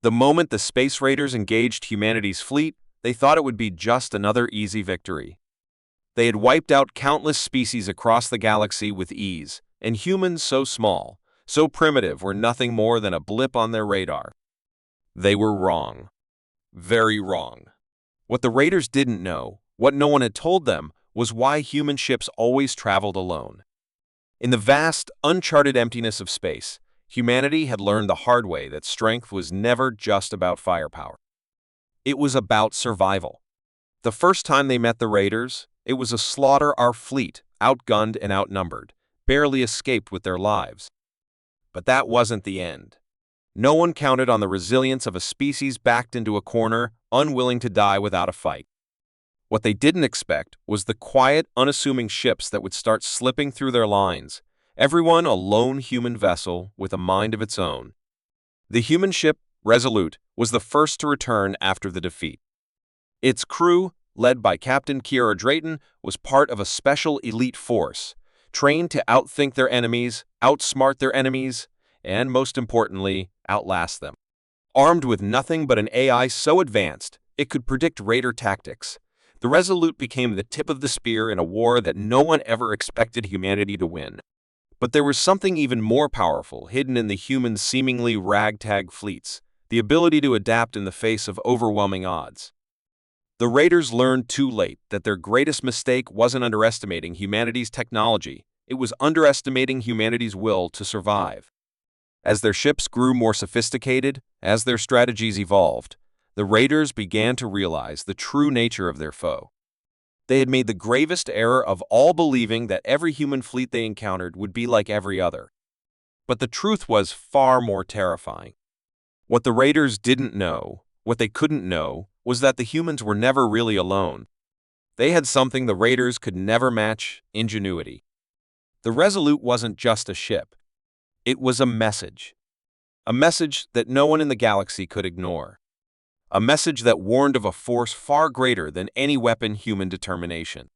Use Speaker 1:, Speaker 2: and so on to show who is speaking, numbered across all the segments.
Speaker 1: The moment the space raiders engaged humanity's fleet, they thought it would be just another easy victory. They had wiped out countless species across the galaxy with ease, and humans so small, so primitive, were nothing more than a blip on their radar. They were wrong. Very wrong. What the raiders didn't know, what no one had told them, was why human ships always traveled alone. In the vast, uncharted emptiness of space, humanity had learned the hard way that strength was never just about firepower. It was about survival. The first time they met the raiders, it was a slaughter our fleet, outgunned and outnumbered, barely escaped with their lives. But that wasn't the end. No one counted on the resilience of a species backed into a corner, unwilling to die without a fight. What they didn't expect was the quiet, unassuming ships that would start slipping through their lines, everyone a lone human vessel with a mind of its own. The human ship, Resolute, was the first to return after the defeat. Its crew, led by Captain Kiera Drayton, was part of a special elite force, trained to outthink their enemies, outsmart their enemies, and, most importantly, outlast them. Armed with nothing but an AI so advanced it could predict raider tactics, the Resolute became the tip of the spear in a war that no one ever expected humanity to win. But there was something even more powerful hidden in the humans' seemingly ragtag fleets, the ability to adapt in the face of overwhelming odds. The raiders learned too late that their greatest mistake wasn't underestimating humanity's technology, it was underestimating humanity's will to survive. As their ships grew more sophisticated, as their strategies evolved, the raiders began to realize the true nature of their foe. They had made the gravest error of all, believing that every human fleet they encountered would be like every other. But the truth was far more terrifying. What the raiders didn't know, what they couldn't know, was that the humans were never really alone. They had something the raiders could never match: ingenuity. The Resolute wasn't just a ship. It was a message. A message that no one in the galaxy could ignore. A message that warned of a force far greater than any weapon: human determination.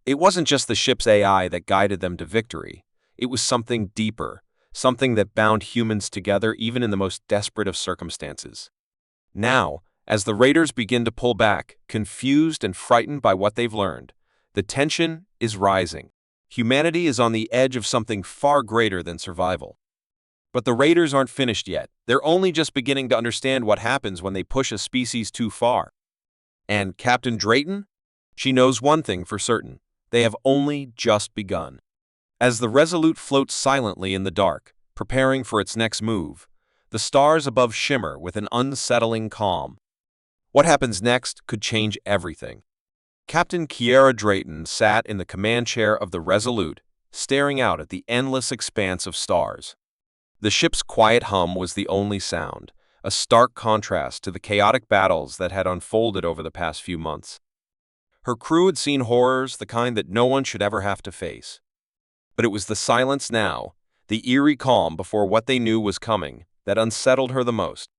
Speaker 1: It wasn't just the ship's AI that guided them to victory. It was something deeper, something that bound humans together even in the most desperate of circumstances. Now, as the raiders begin to pull back, confused and frightened by what they've learned, the tension is rising. Humanity is on the edge of something far greater than survival. But the raiders aren't finished yet. They're only just beginning to understand what happens when they push a species too far. And Captain Drayton? She knows one thing for certain: they have only just begun. As the Resolute floats silently in the dark, preparing for its next move, the stars above shimmer with an unsettling calm. What happens next could change everything. Captain Kiera Drayton sat in the command chair of the Resolute, staring out at the endless expanse of stars. The ship's quiet hum was the only sound, a stark contrast to the chaotic battles that had unfolded over the past few months. Her crew had seen horrors, the kind that no one should ever have to face. But it was the silence now, the eerie calm before what they knew was coming, that unsettled her the most.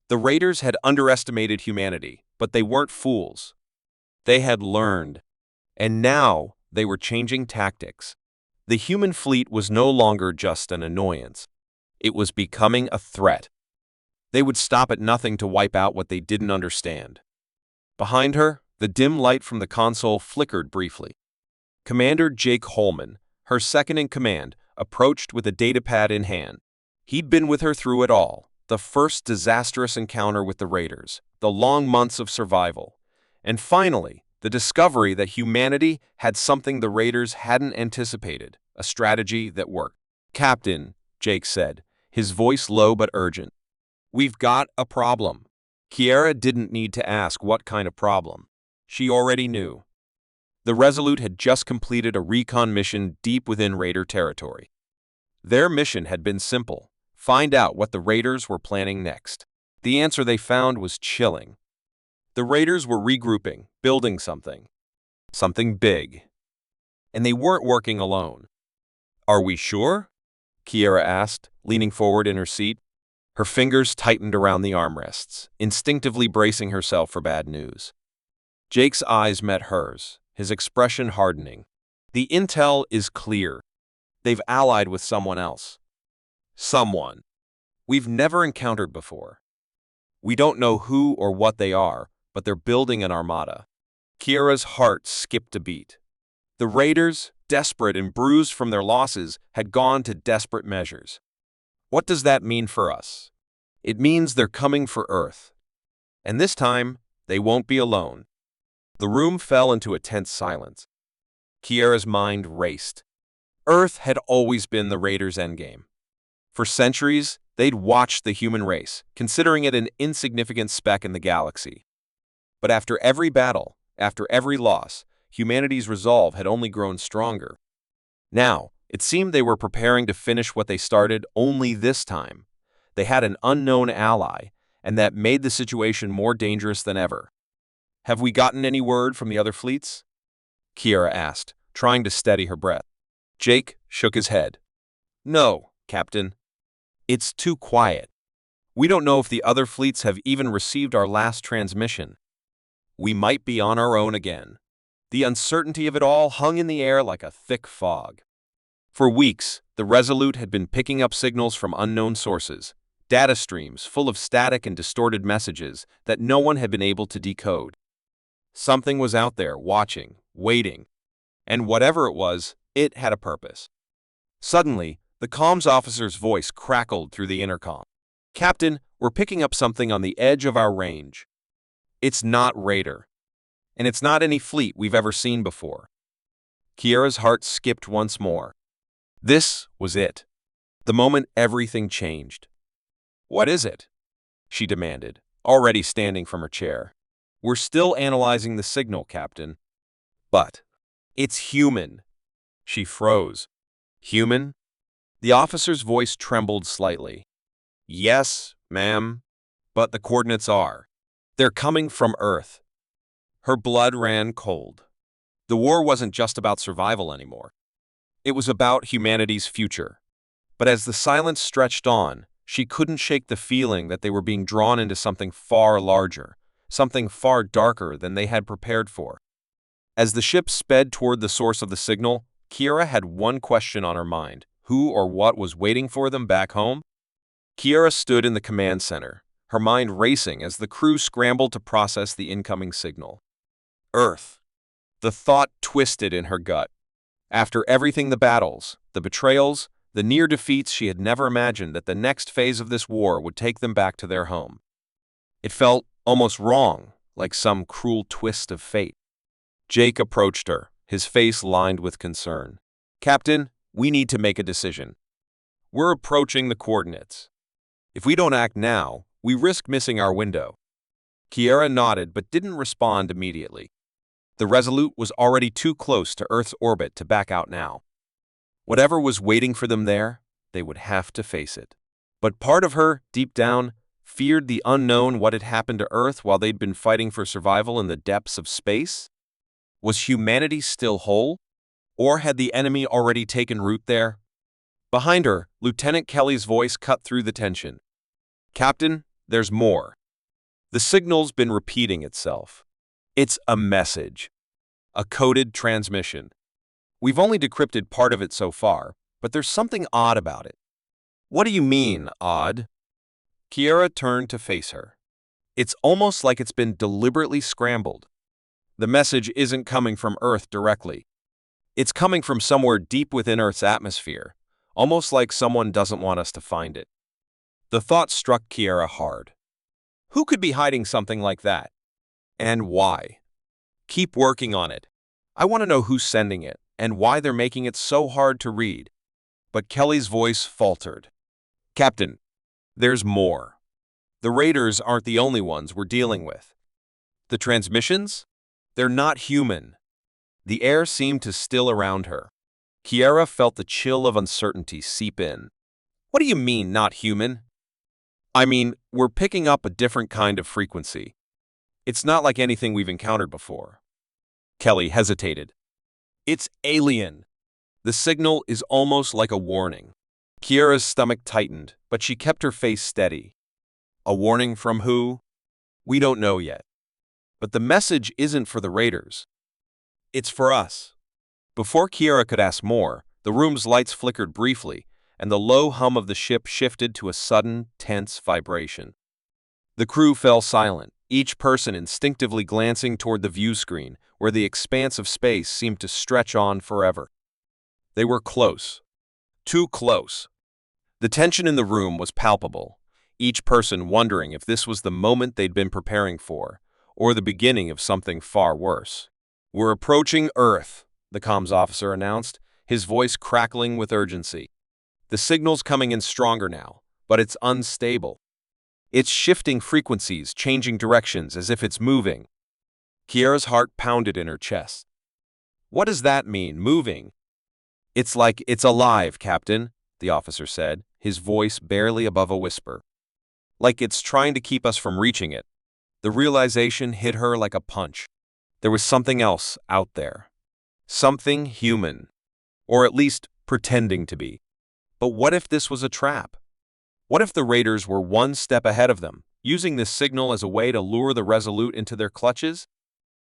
Speaker 1: The raiders had underestimated humanity, but they weren't fools. They had learned, and now they were changing tactics. The human fleet was no longer just an annoyance. It was becoming a threat. They would stop at nothing to wipe out what they didn't understand. Behind her, the dim light from the console flickered briefly. Commander Jake Holman, her second-in-command, approached with a datapad in hand. He'd been with her through it all: the first disastrous encounter with the raiders, the long months of survival, and finally, the discovery that humanity had something the raiders hadn't anticipated: a strategy that worked. "Captain," Jake said, his voice low but urgent, "we've got a problem." Kiera didn't need to ask what kind of problem. She already knew. The Resolute had just completed a recon mission deep within raider territory. Their mission had been simple: find out what the raiders were planning next. The answer they found was chilling. The raiders were regrouping, building something big. And they weren't working alone. "Are we sure?" Kiera asked, leaning forward in her seat. Her fingers tightened around the armrests, instinctively bracing herself for bad news. Jake's eyes met hers, his expression hardening. "The intel is clear. They've allied with someone else. Someone we've never encountered before." We don't know who or what they are, but they're building an armada. Kiera's heart skipped a beat. The raiders, desperate and bruised from their losses, had gone to desperate measures. What does that mean for us? It means they're coming for Earth. And this time, they won't be alone. The room fell into a tense silence. Kiera's mind raced. Earth had always been the raiders' endgame. For centuries, they'd watched the human race, considering it an insignificant speck in the galaxy. But after every battle, after every loss, humanity's resolve had only grown stronger. Now, it seemed they were preparing to finish what they started, only this time. They had an unknown ally, and that made the situation more dangerous than ever. "Have we gotten any word from the other fleets?" Kiera asked, trying to steady her breath. Jake shook his head. "No, Captain. It's too quiet. We don't know if the other fleets have even received our last transmission. We might be on our own again." The uncertainty of it all hung in the air like a thick fog. For weeks, the Resolute had been picking up signals from unknown sources, data streams full of static and distorted messages that no one had been able to decode. Something was out there, watching, waiting, and whatever it was, it had a purpose. Suddenly, the comms officer's voice crackled through the intercom. "Captain, we're picking up something on the edge of our range. It's not Raider, and it's not any fleet we've ever seen before." Kiera's heart skipped once more. This was it. The moment everything changed. "What is it?" she demanded, already standing from her chair. "We're still analyzing the signal, Captain." "But it's human." She froze. "Human?" The officer's voice trembled slightly. "Yes, ma'am, but the coordinates are. They're coming from Earth." Her blood ran cold. The war wasn't just about survival anymore. It was about humanity's future. But as the silence stretched on, she couldn't shake the feeling that they were being drawn into something far larger, something far darker than they had prepared for. As the ship sped toward the source of the signal, Kiera had one question on her mind: who or what was waiting for them back home? Kiera stood in the command center, her mind racing as the crew scrambled to process the incoming signal. Earth. The thought twisted in her gut. After everything, the battles, the betrayals, the near defeats, she had never imagined that the next phase of this war would take them back to their home. It felt almost wrong, like some cruel twist of fate. Jake approached her, his face lined with concern. "Captain, we need to make a decision. We're approaching the coordinates. If we don't act now, we risk missing our window." Kiera nodded but didn't respond immediately. The Resolute was already too close to Earth's orbit to back out now. Whatever was waiting for them there, they would have to face it. But part of her, deep down, feared the unknown. What had happened to Earth while they'd been fighting for survival in the depths of space? Was humanity still whole? Or had the enemy already taken root there? Behind her, Lieutenant Kelly's voice cut through the tension. "Captain, there's more." The signal's been repeating itself. It's a message. A coded transmission. We've only decrypted part of it so far, but there's something odd about it. "What do you mean, odd?" Kiera turned to face her. "It's almost like it's been deliberately scrambled. The message isn't coming from Earth directly. It's coming from somewhere deep within Earth's atmosphere, almost like someone doesn't want us to find it." The thought struck Kiera hard. Who could be hiding something like that? And why? "Keep working on it. I want to know who's sending it, and why they're making it so hard to read." But Kelly's voice faltered. "Captain, there's more. The raiders aren't the only ones we're dealing with. The transmissions? They're not human." The air seemed to still around her. Kiera felt the chill of uncertainty seep in. "What do you mean, not human?" "I mean, we're picking up a different kind of frequency. It's not like anything we've encountered before." Kelly hesitated. "It's alien." The signal is almost like a warning. Kiera's stomach tightened, but she kept her face steady. "A warning from who?" "We don't know yet. But the message isn't for the raiders. It's for us." Before Kiera could ask more, the room's lights flickered briefly, and the low hum of the ship shifted to a sudden, tense vibration. The crew fell silent, each person instinctively glancing toward the view screen, where the expanse of space seemed to stretch on forever. They were close. Too close. The tension in the room was palpable, each person wondering if this was the moment they'd been preparing for, or the beginning of something far worse. "We're approaching Earth," the comms officer announced, his voice crackling with urgency. "The signal's coming in stronger now, but it's unstable. It's shifting frequencies, changing directions as if it's moving." Kiera's heart pounded in her chest. "What does that mean, moving?" "It's like it's alive, Captain," the officer said, his voice barely above a whisper. "Like it's trying to keep us from reaching it." The realization hit her like a punch. There was something else out there. Something human. Or at least pretending to be. But what if this was a trap? What if the raiders were one step ahead of them, using this signal as a way to lure the Resolute into their clutches?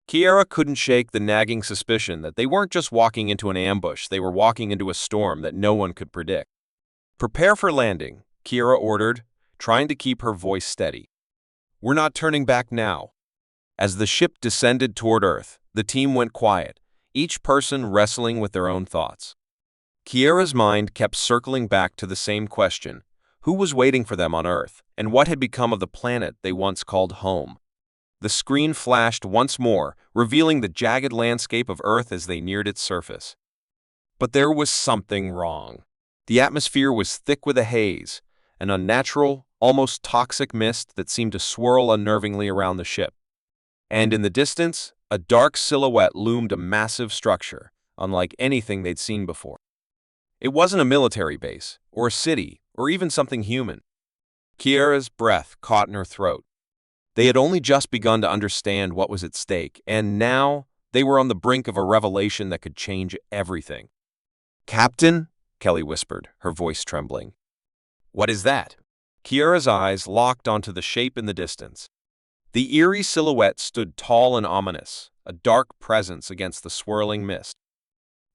Speaker 1: Kiera couldn't shake the nagging suspicion that they weren't just walking into an ambush, they were walking into a storm that no one could predict. "Prepare for landing," Kiera ordered, trying to keep her voice steady. "We're not turning back now." As the ship descended toward Earth, the team went quiet, each person wrestling with their own thoughts. Kiera's mind kept circling back to the same question: who was waiting for them on Earth, and what had become of the planet they once called home? The screen flashed once more, revealing the jagged landscape of Earth as they neared its surface. But there was something wrong. The atmosphere was thick with a haze, an unnatural, almost toxic mist that seemed to swirl unnervingly around the ship. And in the distance, a dark silhouette loomed, a massive structure, unlike anything they'd seen before. It wasn't a military base, or a city, or even something human. Kiera's breath caught in her throat. They had only just begun to understand what was at stake, and now they were on the brink of a revelation that could change everything. "Captain?" Kelly whispered, her voice trembling. "What is that?" Kiera's eyes locked onto the shape in the distance. The eerie silhouette stood tall and ominous, a dark presence against the swirling mist.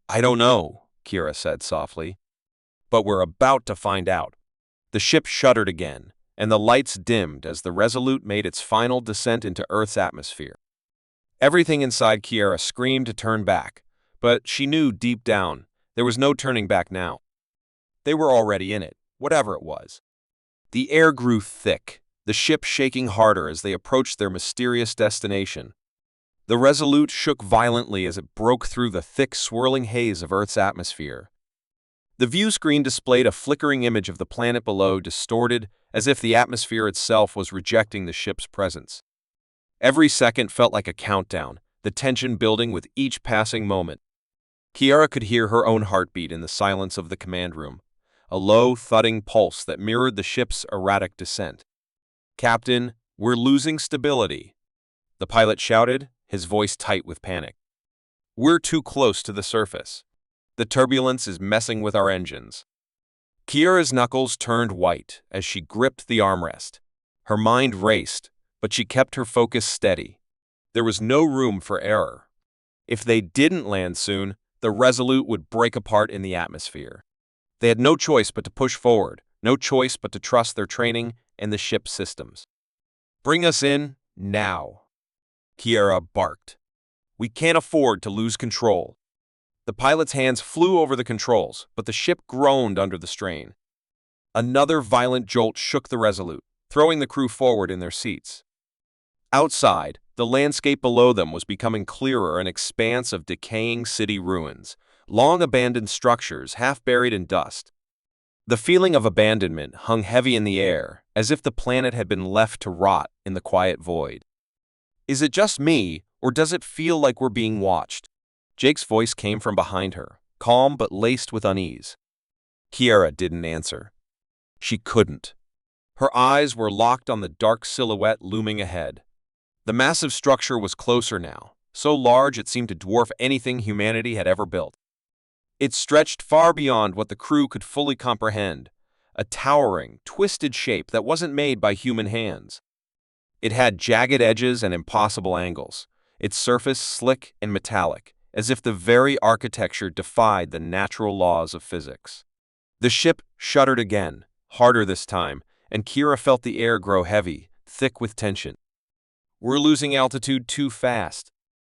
Speaker 1: "I don't know," Kiera said softly. "But we're about to find out." The ship shuddered again, and the lights dimmed as the Resolute made its final descent into Earth's atmosphere. Everything inside Kiera screamed to turn back, but she knew deep down there was no turning back now. They were already in it, whatever it was. The air grew thick, the ship shaking harder as they approached their mysterious destination. The Resolute shook violently as it broke through the thick, swirling haze of Earth's atmosphere. The view screen displayed a flickering image of the planet below, distorted as if the atmosphere itself was rejecting the ship's presence. Every second felt like a countdown, the tension building with each passing moment. Kiera could hear her own heartbeat in the silence of the command room, a low, thudding pulse that mirrored the ship's erratic descent. "Captain, we're losing stability," the pilot shouted, his voice tight with panic. "We're too close to the surface. The turbulence is messing with our engines." Kiera's knuckles turned white as she gripped the armrest. Her mind raced, but she kept her focus steady. There was no room for error. If they didn't land soon, the Resolute would break apart in the atmosphere. They had no choice but to push forward, no choice but to trust their training and the ship's systems. "Bring us in, now," Kiera barked. "We can't afford to lose control." The pilot's hands flew over the controls, but the ship groaned under the strain. Another violent jolt shook the Resolute, throwing the crew forward in their seats. Outside, the landscape below them was becoming clearer, an expanse of decaying city ruins, long-abandoned structures half buried in dust. The feeling of abandonment hung heavy in the air, as if the planet had been left to rot in the quiet void. "Is it just me, or does it feel like we're being watched?" Jake's voice came from behind her, calm but laced with unease. Kiera didn't answer. She couldn't. Her eyes were locked on the dark silhouette looming ahead. The massive structure was closer now, so large it seemed to dwarf anything humanity had ever built. It stretched far beyond what the crew could fully comprehend, a towering, twisted shape that wasn't made by human hands. It had jagged edges and impossible angles, its surface slick and metallic, as if the very architecture defied the natural laws of physics. The ship shuddered again, harder this time, and Kiera felt the air grow heavy, thick with tension. "We're losing altitude too fast."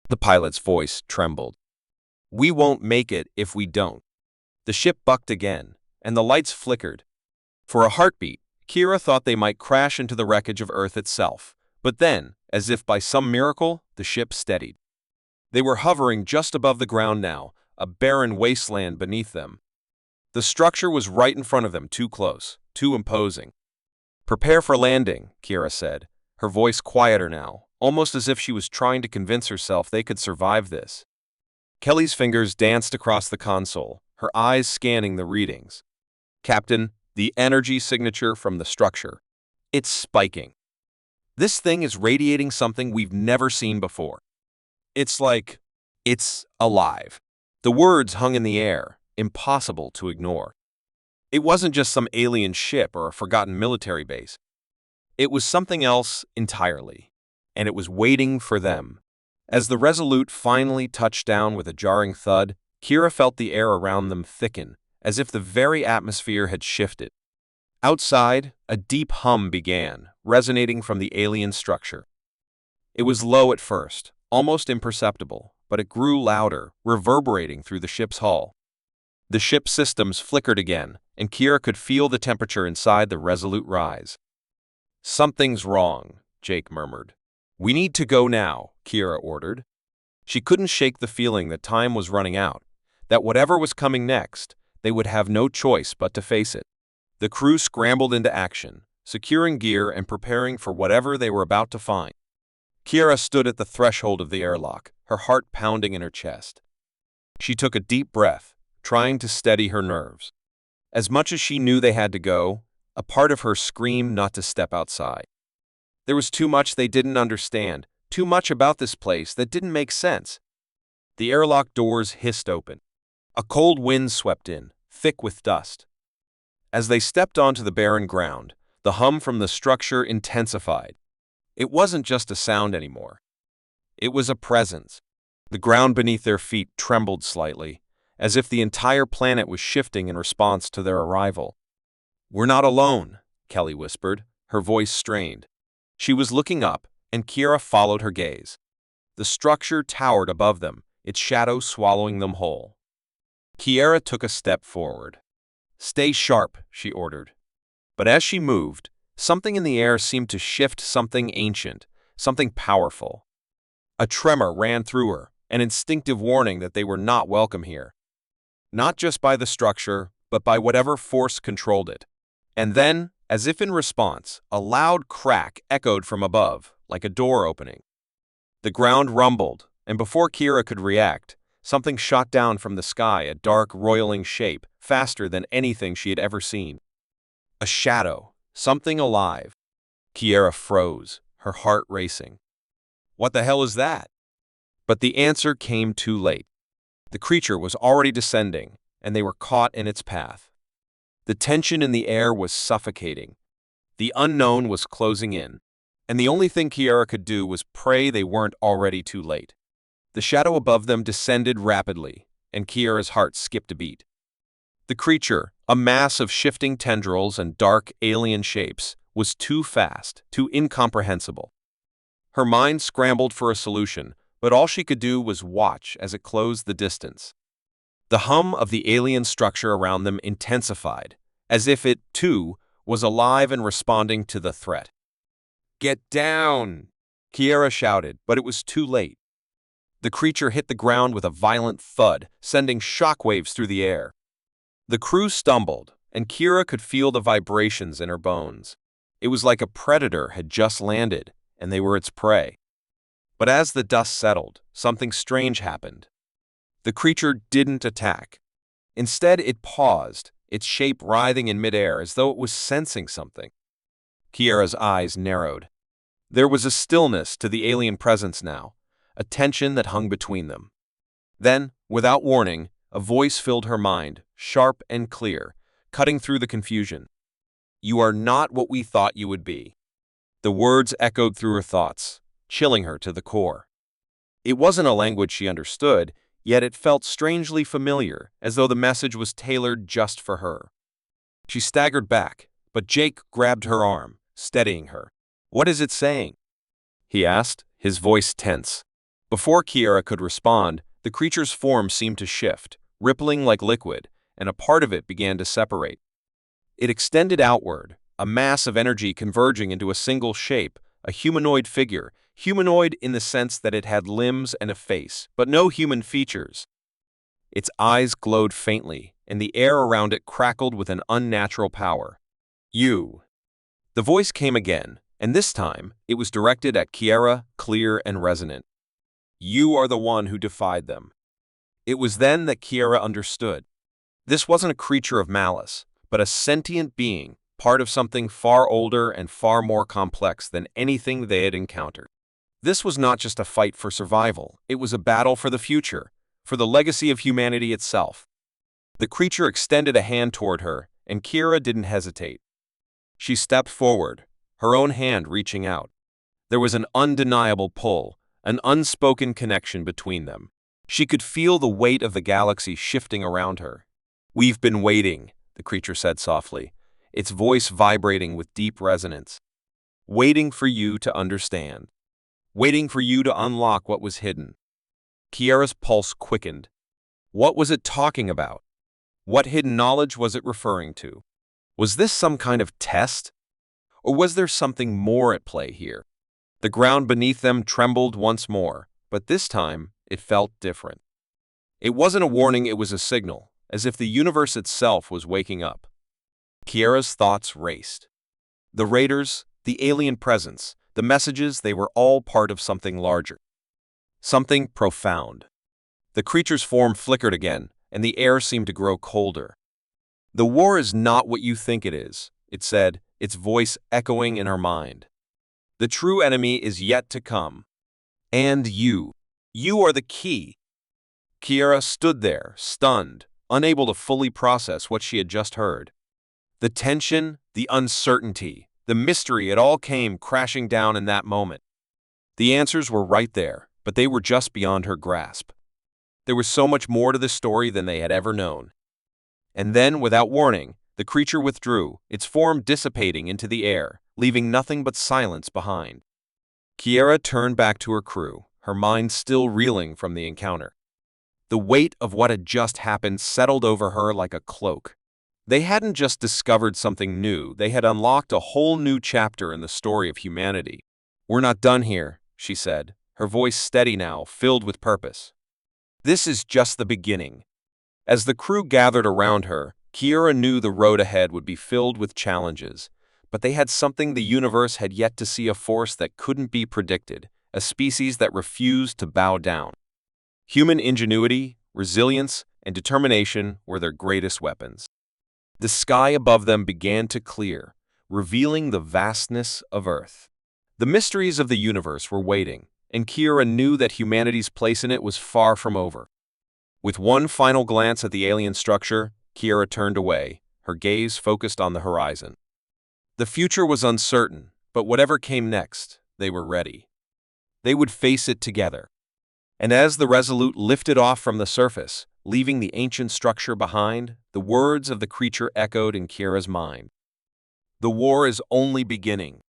Speaker 1: The pilot's voice trembled. "We won't make it if we don't." The ship bucked again, and the lights flickered. For a heartbeat, Kira thought they might crash into the wreckage of Earth itself. But then, as if by some miracle, the ship steadied. They were hovering just above the ground now, a barren wasteland beneath them. The structure was right in front of them, too close, too imposing. "Prepare for landing," Kira said, her voice quieter now, almost as if she was trying to convince herself they could survive this. Kelly's fingers danced across the console, her eyes scanning the readings. "Captain, the energy signature from the structure. It's spiking. This thing is radiating something we've never seen before. It's like it's alive." The words hung in the air, impossible to ignore. It wasn't just some alien ship or a forgotten military base. It was something else entirely, and it was waiting for them. As the Resolute finally touched down with a jarring thud, Kira felt the air around them thicken, as if the very atmosphere had shifted. Outside, a deep hum began, resonating from the alien structure. It was low at first, almost imperceptible, but it grew louder, reverberating through the ship's hull. The ship's systems flickered again, and Kira could feel the temperature inside the Resolute rise. "Something's wrong," Jake murmured. "We need to go now," Kira ordered. She couldn't shake the feeling that time was running out, that whatever was coming next, they would have no choice but to face it. The crew scrambled into action, securing gear and preparing for whatever they were about to find. Kira stood at the threshold of the airlock, her heart pounding in her chest. She took a deep breath, trying to steady her nerves. As much as she knew they had to go, a part of her screamed not to step outside. There was too much they didn't understand, too much about this place that didn't make sense. The airlock doors hissed open. A cold wind swept in, thick with dust. As they stepped onto the barren ground, the hum from the structure intensified. It wasn't just a sound anymore. It was a presence. The ground beneath their feet trembled slightly, as if the entire planet was shifting in response to their arrival. "We're not alone," Kelly whispered, her voice strained. She was looking up, and Kira followed her gaze. The structure towered above them, its shadow swallowing them whole. Kira took a step forward. "Stay sharp," she ordered. But as she moved, something in the air seemed to shift, something ancient, something powerful. A tremor ran through her, an instinctive warning that they were not welcome here. Not just by the structure, but by whatever force controlled it. And then, as if in response, a loud crack echoed from above, like a door opening. The ground rumbled, and before Kira could react, something shot down from the sky, a dark, roiling shape, faster than anything she had ever seen. A shadow, something alive. Kira froze, her heart racing. "What the hell is that?" But the answer came too late. The creature was already descending, and they were caught in its path. The tension in the air was suffocating. The unknown was closing in, and the only thing Kira could do was pray they weren't already too late. The shadow above them descended rapidly, and Kira's heart skipped a beat. The creature, a mass of shifting tendrils and dark alien shapes, was too fast, too incomprehensible. Her mind scrambled for a solution, but all she could do was watch as it closed the distance. The hum of the alien structure around them intensified, as if it, too, was alive and responding to the threat. "Get down!" Kira shouted, but it was too late. The creature hit the ground with a violent thud, sending shockwaves through the air. The crew stumbled, and Kira could feel the vibrations in her bones. It was like a predator had just landed, and they were its prey. But as the dust settled, something strange happened. The creature didn't attack. Instead, it paused, its shape writhing in midair as though it was sensing something. Kira's eyes narrowed. There was a stillness to the alien presence now, a tension that hung between them. Then, without warning, a voice filled her mind, sharp and clear, cutting through the confusion. "You are not what we thought you would be." The words echoed through her thoughts, chilling her to the core. It wasn't a language she understood, yet it felt strangely familiar, as though the message was tailored just for her. She staggered back, but Jake grabbed her arm, steadying her. "What is it saying?" he asked, his voice tense. Before Kiera could respond, the creature's form seemed to shift, rippling like liquid, and a part of it began to separate. It extended outward, a mass of energy converging into a single shape, a humanoid figure, humanoid in the sense that it had limbs and a face, but no human features. Its eyes glowed faintly, and the air around it crackled with an unnatural power. "You." The voice came again, and this time it was directed at Kiera, clear and resonant. "You are the one who defied them." It was then that Kiera understood. This wasn't a creature of malice, but a sentient being, part of something far older and far more complex than anything they had encountered. This was not just a fight for survival, it was a battle for the future, for the legacy of humanity itself. The creature extended a hand toward her, and Kiera didn't hesitate. She stepped forward, her own hand reaching out. There was an undeniable pull, an unspoken connection between them. She could feel the weight of the galaxy shifting around her. "We've been waiting," the creature said softly, its voice vibrating with deep resonance. "Waiting for you to understand. Waiting for you to unlock what was hidden." Kiera's pulse quickened. What was it talking about? What hidden knowledge was it referring to? Was this some kind of test? Or was there something more at play here? The ground beneath them trembled once more, but this time it felt different. It wasn't a warning, it was a signal, as if the universe itself was waking up. Kiera's thoughts raced. The raiders, the alien presence, the messages, they were all part of something larger. Something profound. The creature's form flickered again, and the air seemed to grow colder. "The war is not what you think it is," it said, its voice echoing in her mind. "The true enemy is yet to come. And you. You are the key." Kiera stood there, stunned, unable to fully process what she had just heard. The tension, the uncertainty, the mystery, it all came crashing down in that moment. The answers were right there, but they were just beyond her grasp. There was so much more to this story than they had ever known. And then, without warning, the creature withdrew, its form dissipating into the air, leaving nothing but silence behind. Kiera turned back to her crew, her mind still reeling from the encounter. The weight of what had just happened settled over her like a cloak. They hadn't just discovered something new, they had unlocked a whole new chapter in the story of humanity. "We're not done here," she said, her voice steady now, filled with purpose. "This is just the beginning." As the crew gathered around her, Kiera knew the road ahead would be filled with challenges, but they had something the universe had yet to see: a force that couldn't be predicted, a species that refused to bow down. Human ingenuity, resilience, and determination were their greatest weapons. The sky above them began to clear, revealing the vastness of Earth. The mysteries of the universe were waiting, and Kiera knew that humanity's place in it was far from over. With one final glance at the alien structure, Kiera turned away, her gaze focused on the horizon. The future was uncertain, but whatever came next, they were ready. They would face it together. And as the Resolute lifted off from the surface, leaving the ancient structure behind, the words of the creature echoed in Kiera's mind. "The war is only beginning."